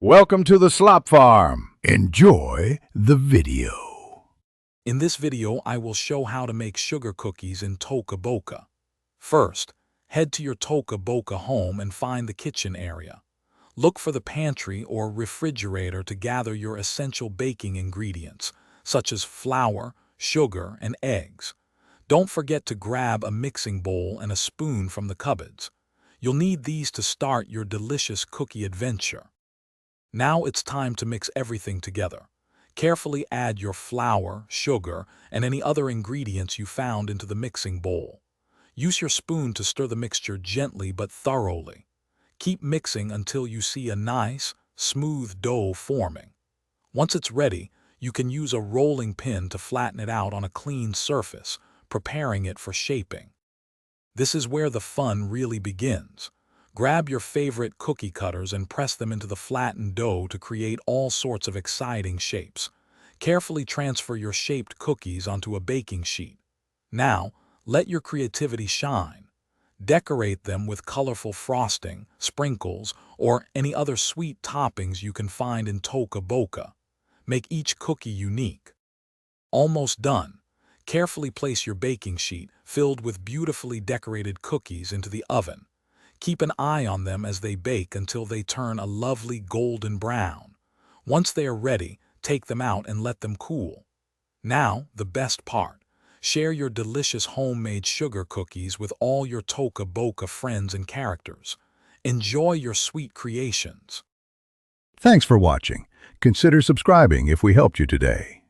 Welcome to the Slop Farm. Enjoy the video. In this video, I will show how to make sugar cookies in Toca Boca. First, head to your Toca Boca home and find the kitchen area. Look for the pantry or refrigerator to gather your essential baking ingredients, such as flour, sugar, and eggs. Don't forget to grab a mixing bowl and a spoon from the cupboards. You'll need these to start your delicious cookie adventure. Now it's time to mix everything together. Carefully add your flour, sugar, and any other ingredients you found into the mixing bowl. Use your spoon to stir the mixture gently but thoroughly. Keep mixing until you see a nice, smooth dough forming. Once it's ready, you can use a rolling pin to flatten it out on a clean surface, preparing it for shaping. This is where the fun really begins. Grab your favorite cookie cutters and press them into the flattened dough to create all sorts of exciting shapes. Carefully transfer your shaped cookies onto a baking sheet. Now, let your creativity shine. Decorate them with colorful frosting, sprinkles, or any other sweet toppings you can find in Toca Boca. Make each cookie unique. Almost done. Carefully place your baking sheet, filled with beautifully decorated cookies, into the oven. Keep an eye on them as they bake until they turn a lovely golden brown. Once they are ready, take them out and let them cool. Now, the best part. Share your delicious homemade sugar cookies with all your Toca Boca friends and characters. Enjoy your sweet creations. Thanks for watching. Consider subscribing if we helped you today.